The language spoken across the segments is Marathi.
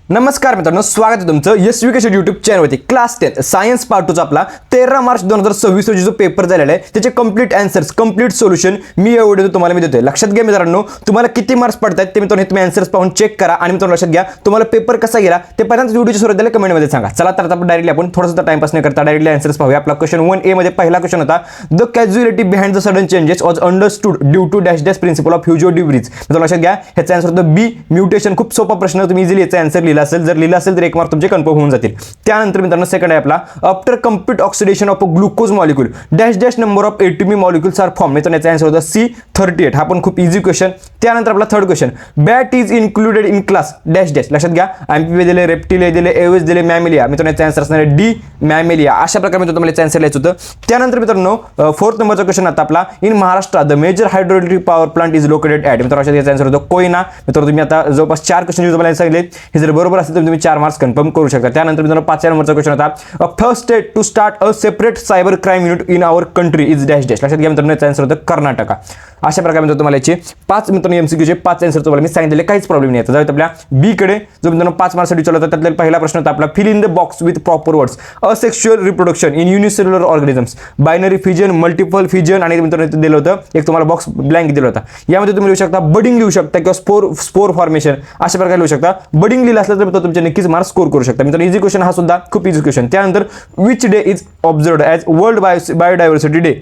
नमस्कार मित्रांनो, स्वागत आहे तुमचं यशविकेश यूट्यूब चॅनलवरती। क्लास 10 सायन्स पार्ट 2 आपला 13 मार्च 2026 रोजी जो पेपर झालेला आहे त्याचे कंप्लीट आन्सर्स, कंप्लीट सोल्युशन मी या व्हिडिओ तुम्हाला देतोय। लक्षात घ्या मित्रांनो, तुम्हाला किती मार्क्स पडतात ते मित्रांनो तुम्ही आन्सर्स पाहून चेक करा आणि मित्रांनो लक्षात घ्या तुम्हाला पेपर कसा गेला ते पहिल्यांदा व्हिडिओच्या सुरुवातीला कमेंट मध्ये सांगा। चला तर आता डायरेक्टली आपण थोडासा टाइमपास न करता डायरेक्टली आन्सर्स पाहूया। आपला क्वेश्चन 1A मध्ये पहिला क्वेश्चन होता, the casualty behind the sudden changes was understood due to dash dash principle of Hugo de Vries. मित्रांनो लक्षात घ्या ह्याचा आन्सर होता बी, म्युटेशन। खूप सोपा प्रश्न, तुम्ही इझिली याचा आन्सर लिहिला असेल, जर लिहिला असेल तर एक मार्क तुमचे कन्फर्म होऊन जातील। त्यानंतर मित्रांनो सेकंड आहे आपला, after complete oxidation of a glucose molecule dash dash number of ATP molecules are form. मित्रांनो याचा आन्सर होता सी 38। हा पण खूप इझी क्वेश्चन। त्यानंतर आपला third question, bat is included in class dash dash. लक्षात घ्या एम्फिबिया दिले, रेप्टिलिया दिले, एव्हिस दिले, मॅमेलिया। मित्रांनो याचा आन्सर असणार आहे डी, मॅमेलिया। अशा प्रकारे मित्रांनो तुम्हाला याचा आन्सर लिहायचं होतं। त्यानंतर मित्रांनो फोर्थ नंबरचा क्वेश्चन आता आपला, in Maharashtra the major hydroelectric power plant is located at. मित्रांनो याचा आन्सर होतं कोयना। मित्रांनो तुम्ही आता जवळपास 4 क्वेश्चन तुम्हाला सांगितले, हे जर बरोबर असेल तर तुम्ही 4 मार्क्स कन्फर्म करू शकता। त्यानंतर मित्रांनो 5व्या नंबरचा क्वेश्चन होता, a first state to start a separate cyber crime unit in our country is dash dash. लक्षात घ्या मित्रांनो याचा आन्सर होतं कर्नाटका। अशा प्रकारे मित्रांनो तुम्हाला याचे 5 मित्रांनो एमसीक्यूचे 5 आन्सर तुम्हाला मी सांगितले, काहीच प्रॉब्लेम नाही। जाऊया आपल्या बी कडे, जो मित्रांनो 5 मार्क्ससाठी विचारला होता त्यातला पहिला प्रश्न होता आपला, fill in the box with proper words asexual reproduction in unicellular organisms, binary fission, multiple fission आणि मित्रांनो इथे दिलं होतं एक तुम्हाला बॉक्स ब्लँक दिलं होता। यामध्ये तुम्ही लिहू शकता बडिंग लिहू शकता किंवा स्पोर फॉर्मेशन अशा प्रकारे लिहू शकता। बडिंग लिहिलं असलं तर तुमचे नक्कीच मार्क्स स्कोर करू शकता। मित्रांनो इझी क्वेश्चन हा सुद्धा खूप इझी क्वेश्चन। त्यानंतर which day is observed as world biodiversity day.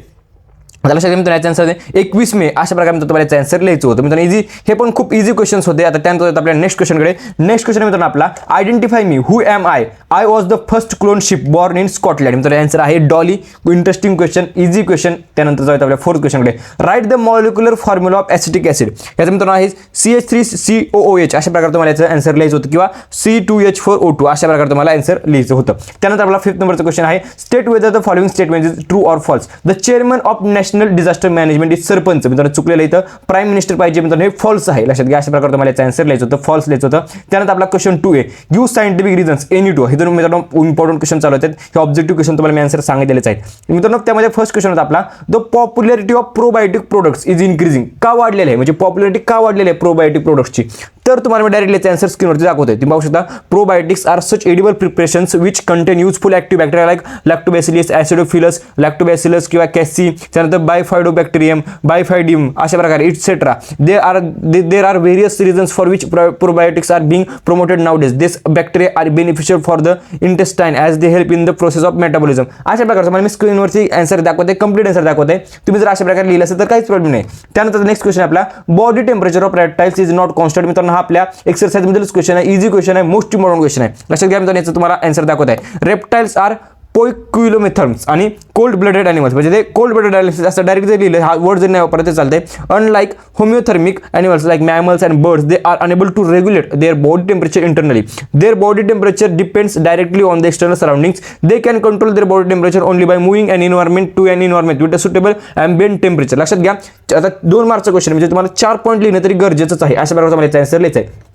लक्षात घ्या मित्रांनो याचा आन्सर आहे 21 मे। अशा प्रकारे मित्रांनो तुम्हाला याचा आन्सर लिहायचं होतं। मित्रांनो इझी, हे पण खूप इझी क्वेश्चन्स होते। आता त्यानंतर आपल्या नेक्स्ट क्वेश्चनकडे। नेक्स्ट क्वेश्चन मित्रांनो आपला, identify me, who am I was the first clone sheep born in Scotland. मित्रांनो आन्सर आहे Dolly. Interesting question, easy question. त्यानंतर जाऊया आपल्या फोर्थ क्वेश्चनकडे, write the molecular formula of acetic acid. याचा मित्रांनो आहे CH3COOH। अशा प्रकारे तुम्हाला याचं आन्सर लिहायचं होतं किंवा C2H4O2 अशा प्रकारे तुम्हाला आन्सर लिहायचं होतं। त्यानंतर आपला 5th नंबरचा क्वेश्चन आहे, state whether the following statement is true or false. The chairman of national disaster management is sarpanch. मित्रांनो चुकलेलं इथं प्राईम मिनिस्टर पाहिजे, मित्रांनो हे फॉल्स आहे। लक्षात घ्या अशा प्रकारे तुम्हाला याचं आन्सर लिहायचं होतं, फॉल्स लिहायचं होतं। त्यानंतर आपला question 2A, use scientific reasons any two. हे दोन मित्रांनो इम्पॉर्टंट क्वेश्चन चालू आहेत, हे ऑब्जेक्टिव्ह क्वेश्चन तुम्हाला मी आन्सर सांगितलेलेच आहेत मित्रांनो। त्यामध्ये फर्स्ट क्वेश्चन होता आपला, the popularity of probiotic products is increasing. का वाढलेलं आहे, म्हणजे पॉप्युलॅरिटी का वाढलेली आहे प्रोबायोटिक प्रोडक्ट्सची, तर तुम्हाला मी डायरेक्टली याचे आन्सर स्क्रीनवरती दाखवतोय। तुम्ही पाहू शकता, probiotics are such edible preparations which contain useful active bacteria like lactobacillus, acidophilus, lactobacillus किंवा कॅसी, त्यानंतर बायफायडोबॅक्टेरियम, बायफायडियम अशा प्रकारे et cetera. There are various reasons for which probiotics are being promoted nowadays. This bacteria are beneficial for the intestine as they help in the process of metabolism. अशा प्रकारे तुम्हाला मी स्क्रीनवरती आन्सर दाखवते, कंप्लीट आन्सर दाखवते। तुम्ही जर अशा प्रकारे लिहिलं असेल तर काहीच प्रॉब्लेम नाही। त्यानंतर नेक्स्ट क्वेश्चन आपला, body temperature of reptiles is not constant. मित्रांनो हा आपल्या एक्सरसाइज मधील क्वेश्चन आहे, इझी क्वेश्चन आहे, मोस्ट इम्पॉर्टंट क्वेश्चन आहे। लक्षात घ्या मित्रांनो याचं तुम्हाला आन्सर दाखवत आहे, रेप्टाइल्स आर पोइक्युलोमेथर्म्स आणि कोल्ड ब्लडेड ॲनिमल्स। म्हणजे ते कोल्ड ब्लडेड ॲनिमल्स असं डायरेक्ट जर लिहिलं, हा वर्ड जर नाही वापरत ते चालतंय। Unlike homeothermic animals like mammals and birds, they are unable to regulate their body temperature internally. Their body temperature depends directly on the external surroundings. They can control their body temperature only by moving an environment to an environment with a suitable ambient temperature. लक्षात घ्या आता 2 मार्कचा क्वेश्चन, म्हणजे तुम्हाला 4 पॉईंट लिहिणं तरी गरजेचंच आहे। अशा प्रकारे तुम्हाला याचा आन्सर लिहायचं आहे।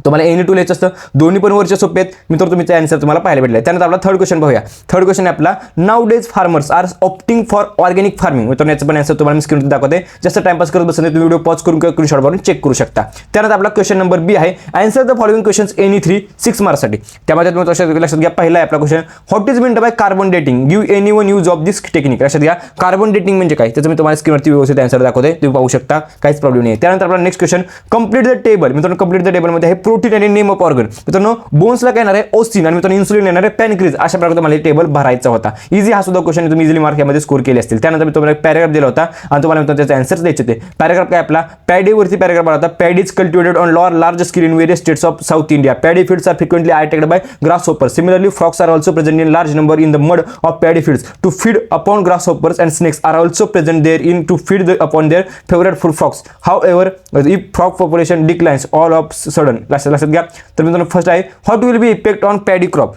तुम्हाला एनी टू लिहायचं असतं, दोन्ही पण वरचे सोपे आहेत मित्र, तुम्ही आन्सर तुम्हाला पाहायला भेटले। त्यानंतर आपला थर्ड क्वेश्चन पाहूया। थर्ड क्वेश्चन आपला, nowadays farmers are opting for organic farming. मित्रांनो याचं पण आन्सर तुम्हाला मी स्क्रीनवर दाखवते, जास्त टाइमपास करत बसत नाही, तुम्ही व्हिडिओ पॉज करून किंवा स्क्रीनशॉट मारून चेक करू शकता। त्यानंतर आपला क्वेश्चन नंबर बी आहे, answer the following questions any 3 6 मार्क्ससाठी। त्यामध्ये तुम्ही लक्षात घ्या, पहिला आहे आपला question, what is meant by carbon dating, give any one use of this technique. लक्षात घ्या कार्बन डेटिंग म्हणजे काय, त्याचं मी तुम्हाला स्क्रीनवरती व्यवस्थित आन्सर दाखवते, तुम्ही पाहू शकता, काहीच प्रॉब्लेम नाही। त्यानंतर आपला next question, complete the table. मित्रांनो कंप्लीट द टेबलमध्ये आहे प्रोटीन आणि नेम ऑफ ऑर्गन। मित्रांनो बोन्सला काय येणार आहे ओसिन आणि मित्रांनो इन्सुलिन येणार आहे पॅनक्रीज। अशा प्रकारे तुम्हाला टेबल भरायचा होता। इझी हा सुद्धा क्वेश्चन तुम्ही इझिली मार्क यामध्ये स्कोर केले असतील। त्यानंतर मी तुम्हाला एक पॅराग्राफ दिला होता आणि तुम्हाला मित्रांनो त्याचे आन्सर्स द्यायचे होते। पॅराग्राफ काय आपला, पॅडीवरती पॅराग्राफ होता, paddy is cultivated on large scale in various states of South India. Paddy fields are frequently attacked by grasshoppers. Similarly frogs are also present in large number in the mud of paddy fields to feed upon grasshoppers and snakes are also present there in to feed upon their favourite food frogs. However if frog population declines all of sudden. लक्षात घ्या, तर मित्रांनो फर्स्ट आहे, what will be effect on paddy crop.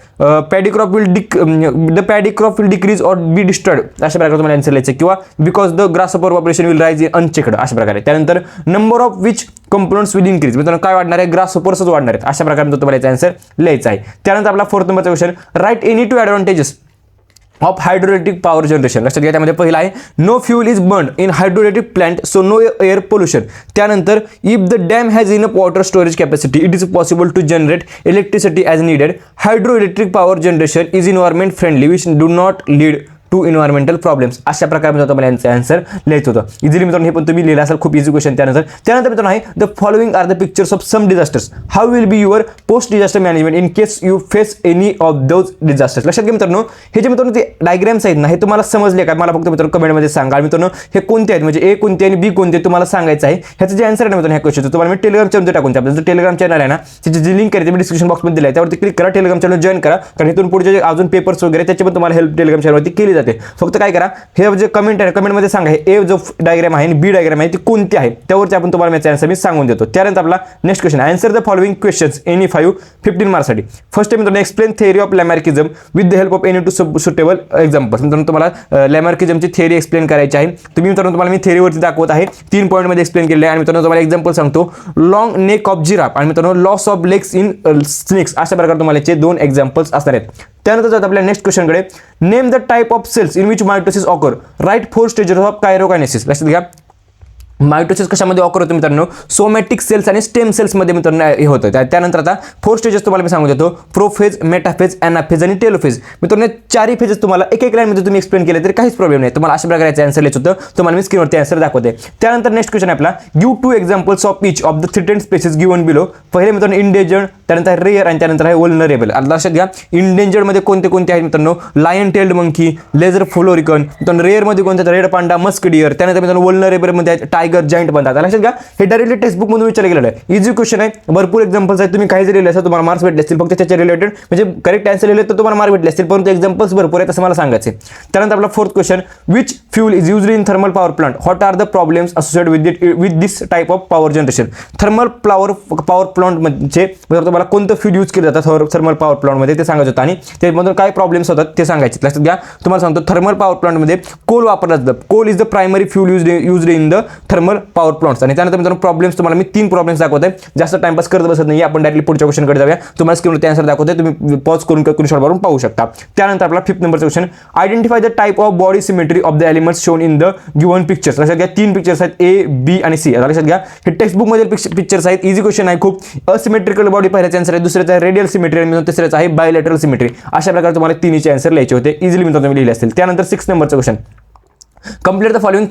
Paddy crop will the paddy crop will decrease or be destroyed. अशा प्रकारे तुम्हाला आन्सर लिहायचं किंवा because the grasshopper population will rise in unchecked अशा प्रकारे। त्यानंतर number of which components will increase. मित्रांनो काय वाढणार आहे, ग्रासहोपर्सच वाढणार आहेत। अशा प्रकारे तुम्हाला याचा आन्सर लिहायचा आहे। त्यानंतर आपला फोर्थ नंबरचा question, write any two advantages of hydroelectric power generation. लक्षात घ्या, त्यामध्ये पहिला आहे no fuel is burn in hydroelectric plant so no air pollution. त्यानंतर if the dam has enough water storage capacity it is possible to generate electricity as needed. Hydroelectric power generation is environment friendly which do not lead to environmental problems. अशा प्रकारे तुम्हाला यांचं आन्सर लिहायचं होतं. इझिली मित्रांनो हे पण तुम्ही लिहिलं असाल, खूप इझी क्वेश्चन. त्यानंतर मित्रांनो आहे the following are the pictures of some disasters how will be your post disaster management in case you face any of those disasters. लक्षात घ्या मित्रांनो, हे जे मित्रांनो ते डायग्राम्स आहेत ना, हे तुम्हाला समजले का? मला फक्त मित्रांनो कमेंटमध्ये सांगा मित्रांनो हे कोणते आहेत, म्हणजे ए कोणते आणि बी कोणते तुम्हाला सांगायचं आहे. ह्याचं जे आन्सर आहे ना मित्रांनो ह्या क्वेश्चनचं तुम्हाला मी टेलिग्राम चॅनल टाकून आपलं जो टेलिग्राम चॅनल आहे ना त्याची जी लिंक आहे ते मी डिस्क्रिप्शन बॉक्समध्ये दिलं आहे, त्यावरती क्लिक करा, टेलिग्राम चॅनल जॉईन करा. कारण इथून पुढचे जे अजून पेपर्स वगैरे त्याची पण तुम्हाला हेल्प टेलिग्राम चॅनलवरती केली जाते. फक्त काय करा, हे जे कमेंट आहे कमेंटमध्ये सांगा हे ए जो डायग्राम आहे आणि बी डायग्राम आहे ती कोणती आहे, त्यावरती आपण तुम्हाला याचा आन्सर मी सांगून देतो. त्यानंतर आपला next question, answer the following questions any 15 मार्क्ससाठी. फर्स्ट आहे मित्रांनो explain theory of Lamarckism with the help of any two suitable examples. मित्रांनो तुम्हाला लॅमार्किझमची थिअरी एक्सप्लेन करायची आहे. तुम्ही मित्रांनो तुम्हाला मी थिअरीवरती दाखवत आहे, 3 पॉईंटमध्ये एक्सप्लेन केले आहे. आणि मित्रांनो तुम्हाला एक्झाम्पल सांगतो, लॉंग नेक ऑफ जिराफ आणि मित्रांनो loss of legs in snakes. अशा प्रकारे तुम्हाला याचे 2 एक्झाम्पल्स असणार आहेत. त्यानंतर जात आपल्या नेक्स्ट क्वेश्चनकडे, name the type of cells in which mitosis occur, write 4 stages of karyokinesis. लक्षात घ्या, मायटोसिस कशामध्ये ऑकर होतं मित्रांनो, सोमॅटिक सेल्स आणि स्टेम सेल्समध्ये मित्रांनो हे होतं. त्यानंतर आता 4 स्टेजेस तुम्हाला मी सांगू देतो, प्रोफेज, मेटाफेज, ॲनाफेज आणि टेलोफेज. मित्रांनो 4 फेजेस तुम्हाला एक लाईनमध्ये तुम्ही एक्सप्लेन केले तरी काहीच प्रॉब्लेम नाही. तुम्हाला अशा प्रकारचे आन्सर लिहायचं होतं, तुम्हाला मी स्क्रीनवरती आन्सर दाखवते. त्यानंतर नेक्स्ट क्वेश्चन आपला, give 2 examples of each of the threatened species given below. पहिले मित्रांनो इंडेंजर्ड, त्यानंतर रेअर आणि त्यानंतर आहे वल्नरेबल. लक्षात घ्या, इंडेंजर्डमध्ये कोणते कोणते आहेत मित्रांनो, lion tailed monkey, lesser florican. मित्रांनो रेअरमध्ये कोणते, रेड पांडा, मस्क डिअर. त्यानंतर मित्रांनो वल्नरेबलमध्ये आहेत टायगर, जायंट बनतात. लक्षात घ्या, हे डायरेक्टली टेक्स्टबुकमधून विचारलं गेलेलं आहे. इझी क्वेश्चन आहे, भरपूर एक्झाम्पल्स आहेत. तुम्ही काही जरी लिहिले असेल तुम्हाला मार्क्स भेटले असतील, फक्त त्याच्या रिलेटेड म्हणजे करेक्ट आन्सर लिहिले तर तुम्हाला मार्क भेटले असतील, परंतु एक्झाम्पल्स भरपूर आहेत असं मला सांगायचे. त्यानंतर आपला 4th question, which fuel is used in thermal power plant, what are the problems associated with this type of power generation. Thermal power plant म्हणजे तुम्हाला कोणतं फ्यूल यूज केलं जातं थर्मल पॉवर प्लांटमध्ये ते सांगायचं होतं आणि त्यामधून काय प्रॉब्लेम्स होतात ते सांगायचे. लक्षात घ्या, तुम्हाला सांगतो थर्मल पॉवर प्लांटमध्ये कोल वापरला जातं. Coal is the primary fuel used in the thermal power plants. आणि त्यानंतर मित्रांनो प्रॉब्लेम्स तुम्हाला मी 3 प्रॉब्लेम्स दाखवत आहे. जास्त टाइमपास करत बसत नाही, आपण डायरेक्टली पुढच्या क्वेश्चनकडे जाऊया. तुम्हाला स्क्रीनवरती आन्सर दाखवते, तुम्ही पॉज करून स्क्रीनशॉट मारून पाहू शकता. त्यानंतर आपला 5th नंबरचा question, identify the type of body symmetry of the elements shown in the given pictures. लक्षात घ्या, 3 पिक्चर्स आहेत, ए, बी आणि सी. लक्षात घ्या, हे टेक्स्टबुक मधील पिक्चर्स आहेत. इझी क्वेश्चन आहे खूप. असिमेट्रिकल बॉडी पहिल्याचा आन्सर आहे, दुसऱ्याचा रेडियल सिमेट्री आणि तिसऱ्याचा आहे बायलॅटरल सिमेट्री. अशा प्रकारे तुम्हाला 3चे आन्सर लिहायचे होते. इझिली मित्रांनो तुम्ही लिहिले असतील. त्यानंतर 6th नंबरचा question, complete the following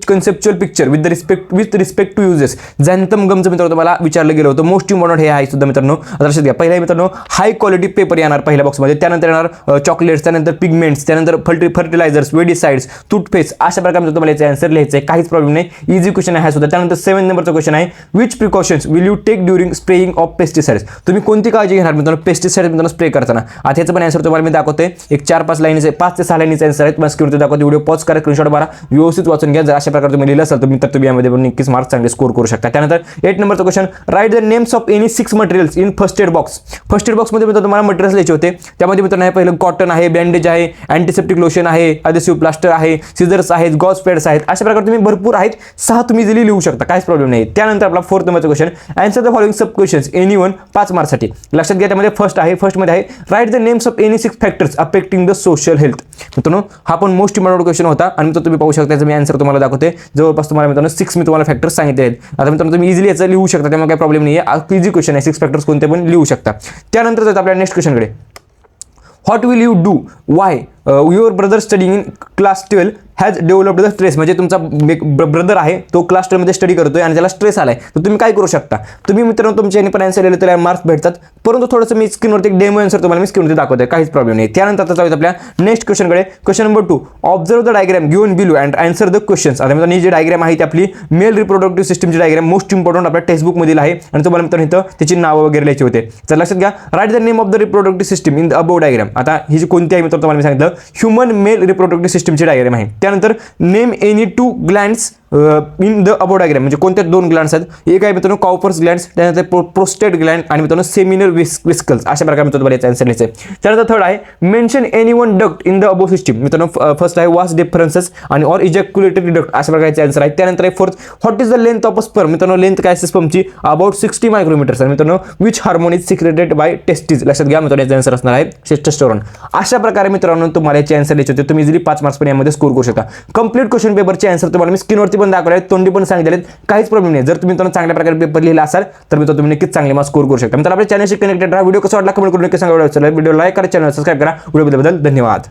conceptual picture with respect to uses. Xanthan गमचं मित्रांनो तुम्हाला विचारलं गेलं होतं. मोस्ट इम्पॉर्टंट हे आहे सुद्धा मित्रांनो. आता लक्षात घ्या, पहिला मित्रांनो हाय क्वालिटी पेपर येणार पहिल्या बॉक्समध्ये. त्यानंतर येणार चॉकलेट्स, त्यानंतर पिगमेंट्स, त्यानंतर फर्टिलायझर्स, वेडिसाइड्स, टूथपेस्ट. अशा प्रकारे तुम्हाला याचे आन्सर लिहायचं आहे, काहीच प्रॉब्लेम नाही. इझी क्वेश्चन आहे सुद्धा. त्यानंतर 7th नंबरचा क्वेश्चन आहे, which precautions will you take during spraying of pesticides. तुम्ही कोणती काळजी घेणार मित्रांनो पेस्टिसाइड्स मित्रांनो स्प्रे करताना. आता याचं पण आन्सर तुम्हाला मी दाखवते. एक 4-5 लाईनीचे 5 ते 6 लाईनीचे आन्सर आहेत. तुम्हाला स्क्रीनवरती दाखवते. व्हिडिओ पॉज करा, स्क्रीनशॉट मारा, व्यवस्थित वाचून घ्या. जर अशा प्रकारे तुम्ही लिहिलं असेल तर तुम्ही यामध्ये पण नक्कीच मार्क्स चांगले स्कोर करू शकता. त्यानंतर 8th नंबरचा question, write the names of any 6 materials in first aid box. First aid बॉक्समध्ये मित्रांनो तुम्हाला मटेरियल्स लिहायचे होते. त्यामध्ये मित्रांनो पहिलं कॉटन आहे, बँडेज आहे, अँटीसेप्टिक लोशन आहे, अडेसिव्ह प्लास्टर आहे, सिझर्स आहेत, गॉज पॅड्स आहेत. अशा प्रकारे तुम्ही भरपूर आहेत, 6 तुम्ही इझिली लिहू शकता, काहीच प्रॉब्लेम नाही. त्यानंतर आपला 4th नंबरचा question, answer the following sub questions any one 5 मार्क्ससाठी. लक्षात घ्या, त्यामध्ये फर्स्टमध्ये आहे write the names of any 6 factors affecting the social health. मित्रांनो हा पण मोस्ट इम्पॉर्टंट क्वेश्चन होता आणि तो तुम्ही पाहू शकता. त्याचा मी आन्सर तुम्हाला दाखवते. जवळपास तुम्हाला मित्रांनो 6 मी तुम्हाला फॅक्टर्स सांगितले आहेत. आता मित्रांनो तुम्ही इझिली याचं लिहू शकता, त्यामुळे काही प्रॉब्लेम नाही आहे. इझी क्वेश्चन आहे, 6 फॅक्टर्स कोणते पण लिहू शकता. त्यानंतर जातो आपल्या नेक्स्ट क्वेश्चनकडे, what will you do why your brother studying in class 12 has developed the stress. म्हणजे तुमचा ब्रदर आहे तो क्लास 12मध्ये स्टडी करतोय आणि त्याला स्ट्रेस आलाय, तर तुम्ही काय करू शकता. तुम्ही मित्रांनो तुमच्या पण आन्सर लिहिले त्याला मार्क्स भेटतात, परंतु थोडंसं मी स्क्रीनवरती एक डेमो आन्सर तुम्हाला मी स्क्रीनवरती दाखवतोय, काहीच प्रॉब्लेम नाही. त्यानंतर आता जाऊया आपल्या नेक्स्ट क्वेश्चनकडे. Question number 2, observe the diagram given below and answer the questions. आता मित्रांनो ही जी डायग्राम आहे ती आपली मेल रिप्रोडक्टिव्ह सिस्टमची डायग्राम मोस्ट इम्पॉर्टंट आपल्या टेक्स्टबुकमधील आहे आणि तुम्हाला मित्रांनो इथं त्याची नावं वगैरे लिहायची होते. तर लक्षात घ्या, write the name of the reproductive system in the above diagram. आता ही जी कोणती आहे मित्रांनो तुम्हाला मी सांगितलं ह्युमन मेल रिप्रोडक्टिव्ह सिस्टमची डायग्राम आहे. त्यानंतर name any 2 glands in the above diagram म्हणजे कोणत्या 2 ग्लँड्स आहेत, एक आहे मित्रांनो कॉपर्स ग्लँड्स, त्यानंतर प्रोस्टेट ग्लँड आणि मित्रांनो सेमिनल विस्कल्स, अशा प्रकारे मित्रांनो तुम्हाला याचा आन्सर लिहायचा आहे. त्यानंतर थर्ड आहे mention any one duct in the above system. मित्रांनो फर्स्ट आहे वास्ट डिफरन्सेस आणि ऑर इजॅक्युलेटरी डक्ट, अशा प्रकारचे आन्सर आहे. त्यानंतर आहे fourth what is the length of a sperm. मित्रांनो लेंथ काय असते स्पर्मची अबाउट 60 मायक्रोमीटर्स. आणि मित्रांनो which hormone is secreted by testis. लक्षात घ्या मित्रांनो याचा आन्सर असणार आहे टेस्टोस्टेरोन. अशा प्रकारे मित्रांनो तुम्हाला याचे आन्सर लिहायचे होते. तुम्ही इझिली 5 मार्क्स पण यामध्ये स्कोर करू शकता. कंप्लीट क्वेश्चन पेपरचे आन्सर तुम्हाला मी स्क्रीनवरती पण दाखवले आहेत, तोंडी पण सांगितले आहेत, काहीच प्रॉब्लेम नाही. जर तुम्ही चांगल्या प्रकारे पेपर लिहिला असाल तर मित्रांनो तुम्ही नक्कीच चांगले मार्क्स स्कोर करू शकता. मित्रांनो आपल्या चॅनलशी कनेक्टेड राहा. व्हिडिओ कसा वाटला कमेंट करून नक्की सांगा. व्हिडिओ लाईक करा, चॅनल सबस्क्राइब करा. व्हिडिओ बद्दल धन्यवाद.